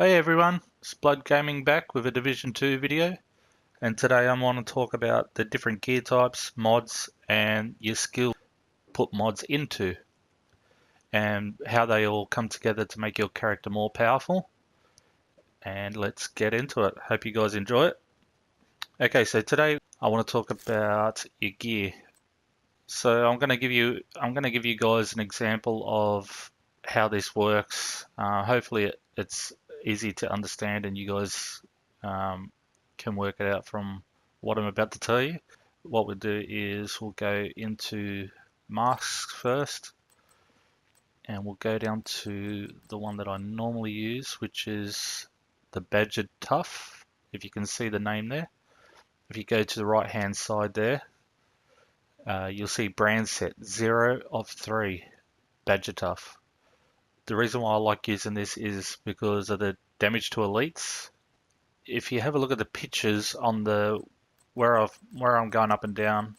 Hey everyone, Splud Gaming back with a Division 2 video, and today I want to talk about the different gear types, mods, and your skill put mods into, and how they all come together to make your character more powerful. And let's get into it. Hope you guys enjoy it. Okay, so today I want to talk about your gear. So I'm going to give you guys an example of how this works. Hopefully it's easy to understand and you guys can work it out from what I'm about to tell you. What we'll do is we'll go into masks first, and we'll go down to the one that I normally use, which is the Badger Tough. If you can see the name there. If you go to the right hand side there, you'll see brand set 0 of 3 Badger Tough. The reason why I like using this is because of the damage to elites. If you have a look at the pictures on the where I'm going up and down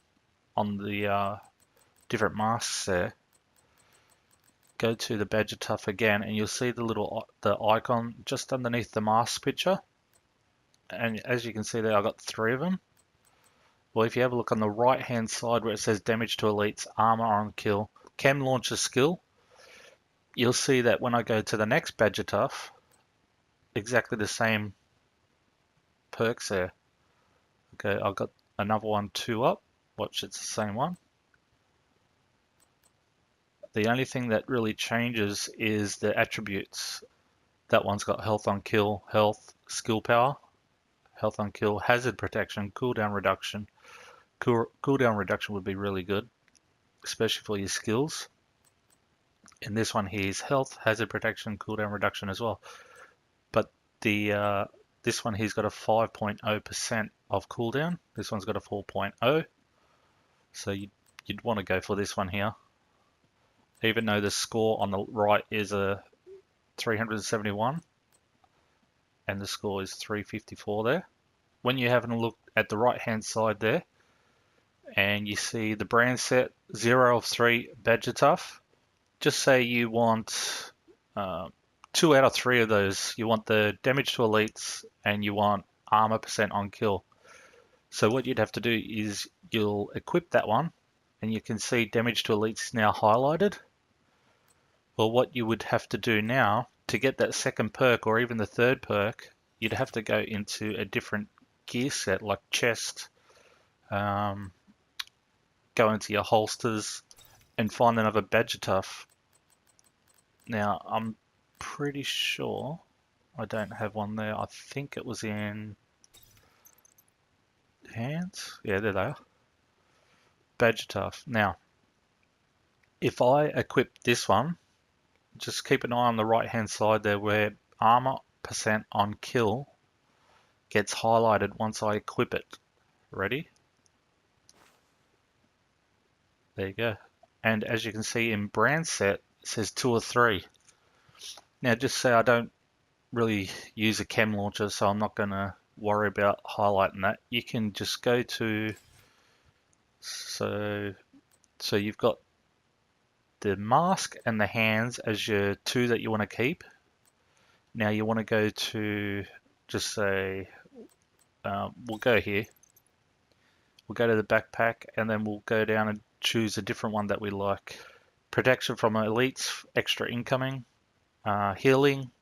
on the different masks there, go to the Badger Tough again, and you'll see the icon just underneath the mask picture. And as you can see there, I've got 3 of them. Well, if you have a look on the right hand side where it says damage to elites, armor on kill, chem launcher skill, you'll see that when I go to the next Badger Tough, exactly the same perks there. Okay, I've got another one 2 up. Watch, it's the same one. The only thing that really changes is the attributes. That one's got health on kill, health, skill power, health on kill, hazard protection, cooldown reduction. Cooldown reduction would be really good, especially for your skills. And this one here is health, hazard protection, cooldown reduction as well. But this one here's got a 5.0% of cooldown. This one's got a 4.0. So you'd want to go for this one here. Even though the score on the right is a 371 and the score is 354 there. When you're having a look at the right hand side there and you see the brand set 0 of 3 Badger Tough, just say you want 2 out of 3 of those. You want the damage to elites and you want armor percent on kill. So what you'd have to do is you'll equip that one, and you can see damage to elites is now highlighted. Well, what you would have to do now to get that second perk or even the third perk, you'd have to go into a different gear set like chest, go into your holsters and find another Badger Tough. Now, I'm pretty sure I don't have one there. I think it was in hands. Yeah, there they are. Badger Tough. Now, if I equip this one, just keep an eye on the right hand side there where armor percent on kill gets highlighted once I equip it. Ready? There you go. And as you can see in brand set, it says 2 or 3. Now just say I don't really use a chem launcher, so I'm not going to worry about highlighting that. You can just go to, so you've got the mask and the hands as your 2 that you want to keep. Now you want to go to, just say, we'll go here. We'll go to the backpack and then we'll go down and choose a different one that we like. Protection from elites, extra incoming, healing,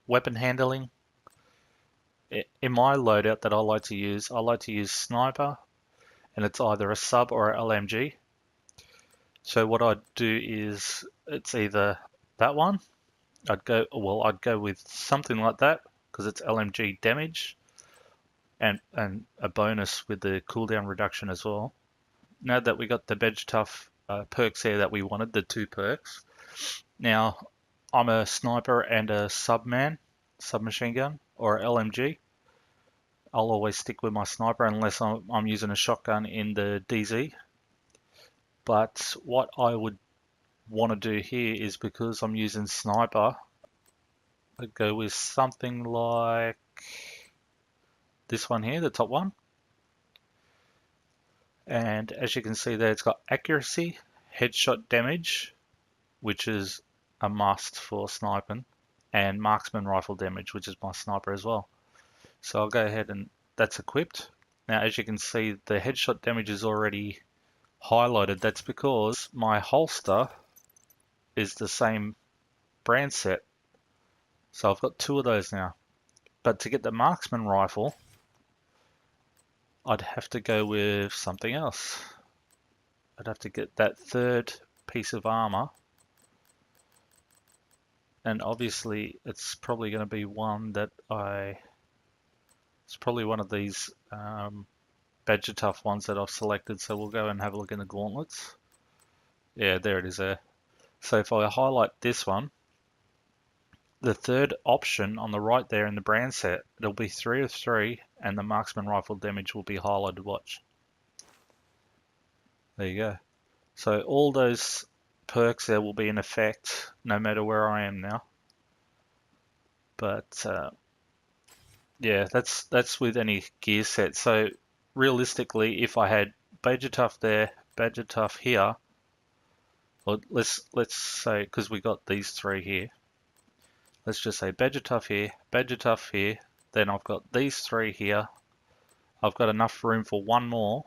weapon handling. In my loadout that I like to use sniper, and it's either a sub or a LMG. So what I'd do is it's either that one. I'd go with something like that because it's LMG damage and a bonus with the cooldown reduction as well. Now that we got the Badger Tough perks there that we wanted, the 2 perks. Now I'm a sniper and a submachine gun or LMG. I'll always stick with my sniper unless I'm using a shotgun in the DZ. But what I would want to do here is, because I'm using sniper, I'd go with something like this one here, the top one. And as you can see there, it's got accuracy, headshot damage, which is a must for sniping. and marksman rifle damage, which is my sniper as well. So I'll go ahead and that's equipped. Now, as you can see, the headshot damage is already highlighted. That's because my holster is the same brand set. So I've got two of those now. But to get the marksman rifle, I'd have to go with something else. I'd have to get that third piece of armor. And obviously it's probably going to be one that it's probably one of these Badger Tough ones that I've selected. So we'll go and have a look in the gauntlets. Yeah, there it is there. So if I highlight this one, the third option on the right there in the brand set, it'll be 3 of 3 and the marksman rifle damage will be highlighted. Watch. There you go. So all those perks there will be in effect no matter where I am now. But yeah, that's with any gear set. So realistically, if I had Badger Tough there, Badger Tough here, well, let's say, because we got these three here, let's just say Badger Tough here, Badger Tough here, then I've got these three here. I've got enough room for one more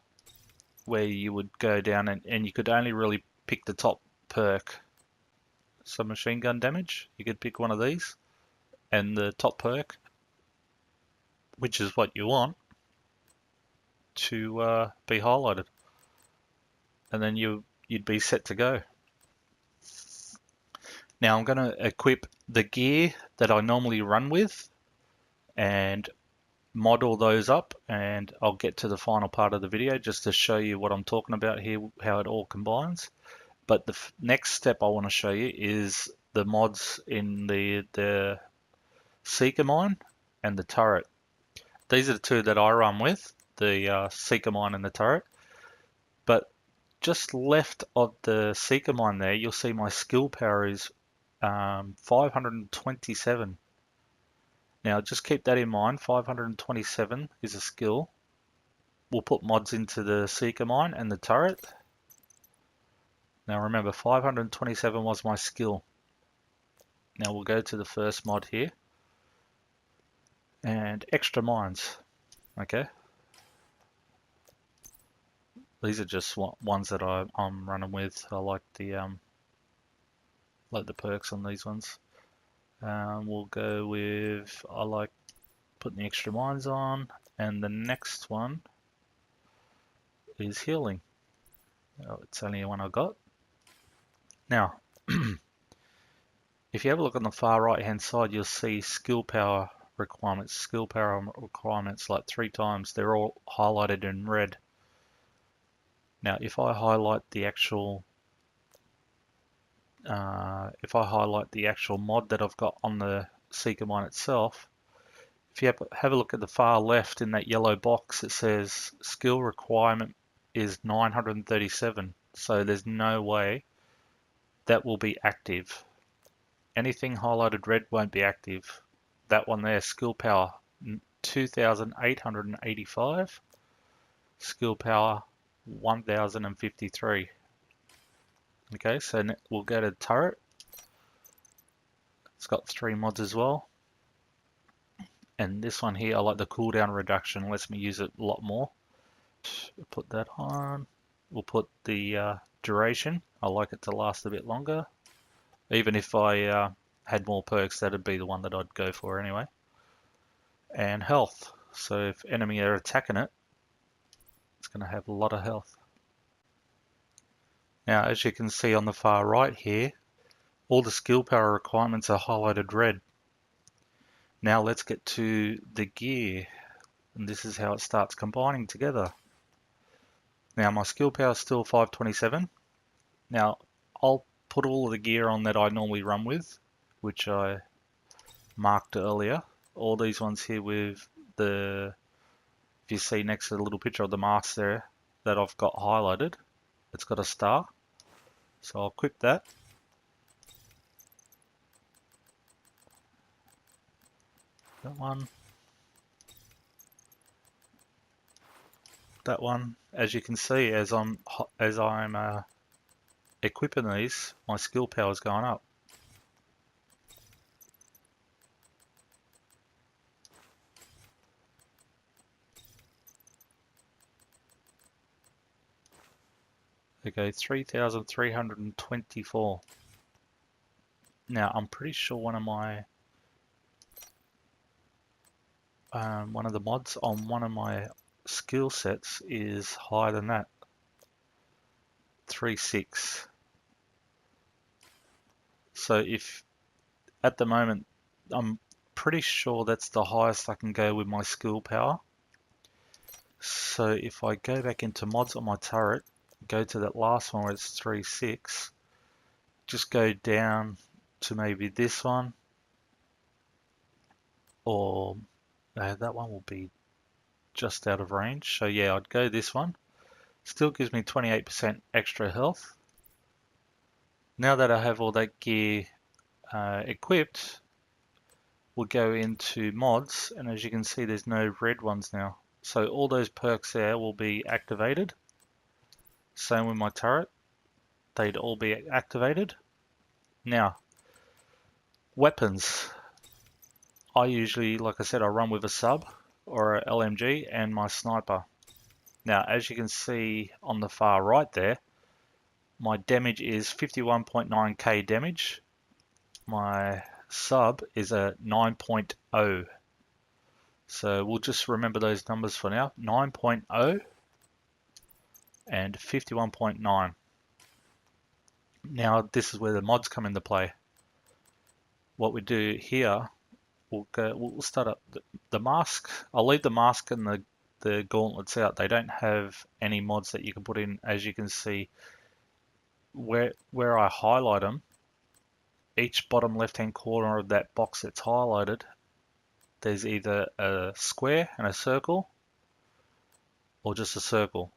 where you would go down and you could only really pick the top perk. So machine gun damage, you could pick one of these and the top perk, which is what you want, to be highlighted. And then you'd be set to go. Now I'm going to equip the gear that I normally run with and mod all those up, and I'll get to the final part of the video just to show you what I'm talking about here, how it all combines. But the next step I want to show you is the mods in the Seeker Mine and the turret. These are the two that I run with, the Seeker Mine and the turret. But just left of the Seeker Mine there, you'll see my skill power is 527. Now just keep that in mind, 527 is a skill. We'll put mods into the Seeker Mine and the turret. Now remember, 527 was my skill. Now we'll go to the first mod here. And extra mines, okay? These are just ones that I'm running with. I like the perks on these ones. We'll go with, I like putting the extra mines on, and the next one is healing. Oh, it's only one I got. Now, if you have a look on the far right hand side, you'll see skill power requirements. Skill power requirements like 3 times. They're all highlighted in red. Now, if I highlight the actual mod that I've got on the Seeker Mine itself, if you have a look at the far left in that yellow box, it says skill requirement is 937. So there's no way that will be active. Anything highlighted red won't be active. That one there, skill power 2,885. Skill power 1,053. Okay, so we'll go to turret. It's got 3 mods as well. And this one here, I like the cooldown reduction, lets me use it a lot more. We'll put that on. We'll put the duration. I like it to last a bit longer. Even if I had more perks, that'd be the one that I'd go for anyway. And health. So if enemy are attacking it, it's going to have a lot of health. Now, as you can see on the far right here, all the skill power requirements are highlighted red. Now let's get to the gear, and this is how it starts combining together. Now my skill power is still 527. Now I'll put all of the gear on that I normally run with, which I marked earlier. All these ones here with the, if you see next to the little picture of the mask there that I've got highlighted, it's got a star. So I'll equip that. That one. That one. As you can see, as I'm equipping these, my skill power is going up. Okay, 3,324. Now, I'm pretty sure one of the mods on one of my skill sets is higher than that, 3.6. So if at the moment, I'm pretty sure that's the highest I can go with my skill power. So if I go back into mods on my turret, go to that last one where it's 3.6, just go down to maybe this one, or that one will be just out of range. So yeah, I'd go this one. Still gives me 28% extra health. Now that I have all that gear equipped, we'll go into mods, and as you can see, there's no red ones now. So all those perks there will be activated. Same with my turret. They'd all be activated. Now, weapons. I usually, like I said, I run with a sub or a LMG and my sniper. Now, as you can see on the far right there, my damage is 51.9k damage. My sub is a 9.0. So we'll just remember those numbers for now. 9.0 and 51.9. Now this is where the mods come into play. What we do here, we'll start up the mask. I'll leave the mask and the gauntlets out. They don't have any mods that you can put in. As you can see, where I highlight them, each bottom left hand corner of that box that's highlighted, there's either a square and a circle or just a circle.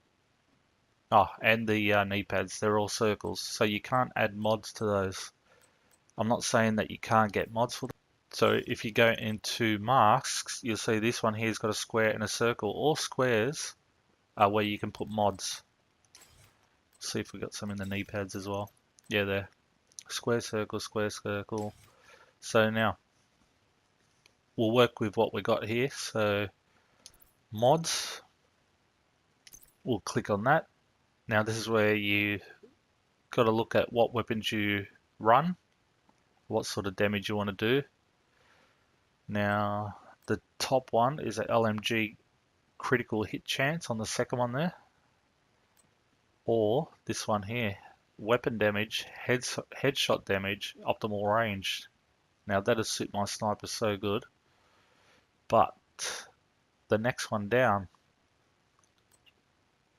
Oh, and the knee pads, they're all circles, so you can't add mods to those. I'm not saying that you can't get mods for them. So if you go into masks, you'll see this one here's got a square and a circle. All squares are where you can put mods. See if we got some in the knee pads as well. Yeah, there. Square, circle, square, circle. So now we'll work with what we got here. So mods, we'll click on that. Now this is where you got to look at what weapons you run, what sort of damage you want to do. Now the top one is a LMG critical hit chance on the second one there, or this one here, weapon damage, headshot damage, optimal range. Now that'll suit my sniper so good, but the next one down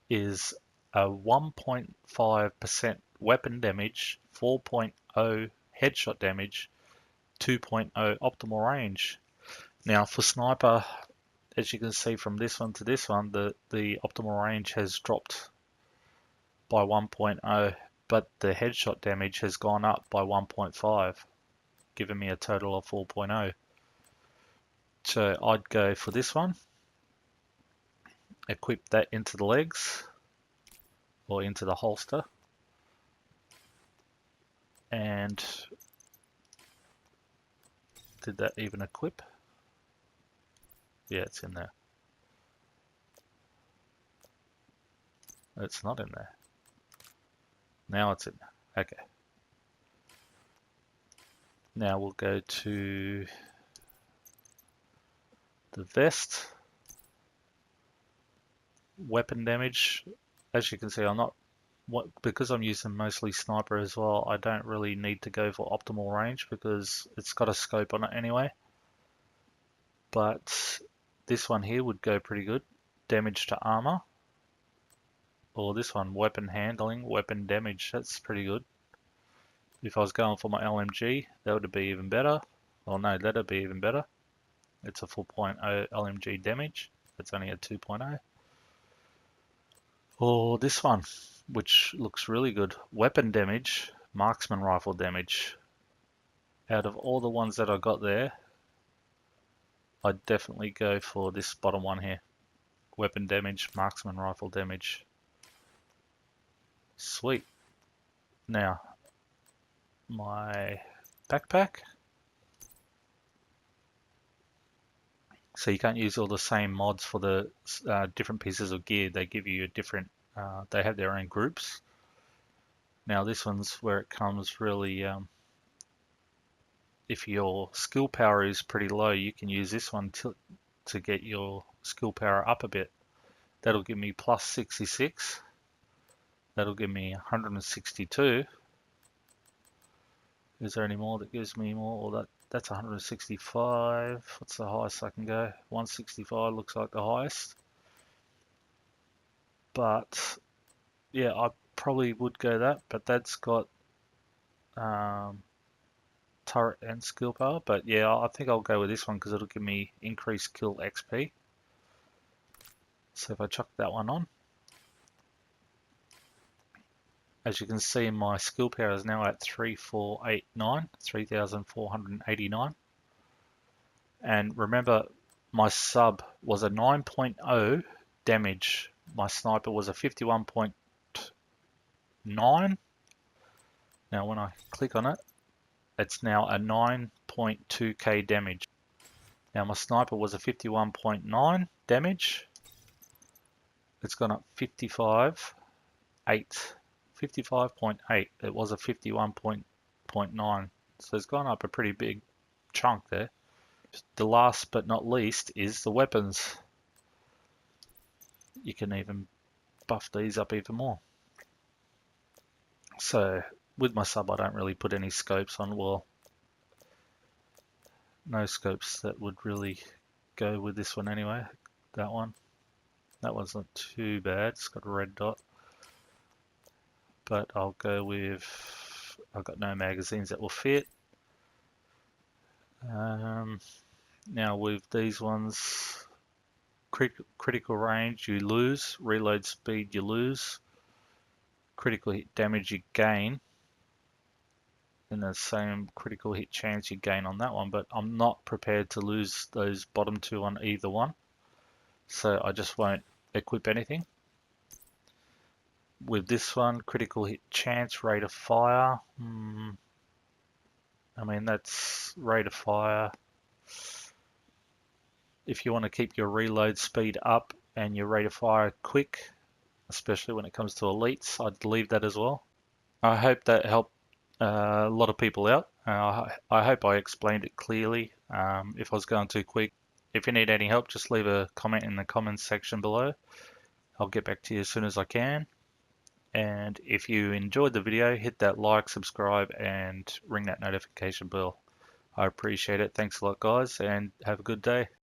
is a 1.5% weapon damage, 4.0 headshot damage, 2.0 optimal range. Now for sniper, as you can see from this one to this one, the optimal range has dropped by 1.0, but the headshot damage has gone up by 1.5, giving me a total of 4.0. So I'd go for this one, equip that into the legs or into the holster, and did that even equip? Yeah, it's in there. It's not in there. Now it's in there. Okay. Now we'll go to the vest. Weapon damage. As you can see, because I'm using mostly sniper as well, I don't really need to go for optimal range because it's got a scope on it anyway. But this one here would go pretty good. Damage to armor. Or this one, weapon handling, weapon damage. That's pretty good. If I was going for my LMG, that would be even better. Well, no, that'd be even better. It's a 4.0 LMG damage. It's only a 2.0. Or this one, which looks really good. Weapon damage, marksman rifle damage. Out of all the ones that I got there, I'd definitely go for this bottom one here. Weapon damage, marksman rifle damage. Sweet. Now, my backpack. So you can't use all the same mods for the different pieces of gear. They give you a different, they have their own groups. Now this one's where it comes really, if your skill power is pretty low, you can use this one to get your skill power up a bit. That'll give me plus 66. That'll give me 162. Is there any more that gives me more? Well, that's 165. What's the highest I can go? 165 looks like the highest. But yeah, I probably would go that, but that's got turret and skill power. But yeah, I think I'll go with this one because it'll give me increased kill XP. So if I chuck that one on, as you can see, my skill power is now at 3,489. And remember, my sub was a 9.0 damage. My sniper was a 51.9. Now when I click on it, it's now a 9.2k damage. Now my sniper was a 51.9 damage. It's gone up 55.8. It was a 51.9. So it's gone up a pretty big chunk there. The last but not least is the weapons. You can even buff these up even more. So with my sub, I don't really put any scopes on. Well, no scopes that would really go with this one anyway. That one's not too bad. It's got a red dot. But I'll go with, I've got no magazines that will fit. Now with these ones, critical range you lose, reload speed you lose, critical hit damage you gain, and the same critical hit chance you gain on that one, but I'm not prepared to lose those bottom two on either one, so I just won't equip anything. With this one, critical hit chance, rate of fire, I mean that's rate of fire. If you want to keep your reload speed up and your rate of fire quick, especially when it comes to elites, I'd leave that as well. I hope that helped a lot of people out. I hope I explained it clearly. If I was going too quick, if you need any help, just leave a comment in the comments section below. I'll get back to you as soon as I can. And if you enjoyed the video, hit that like, subscribe, and ring that notification bell. I appreciate it. Thanks a lot, guys, and have a good day.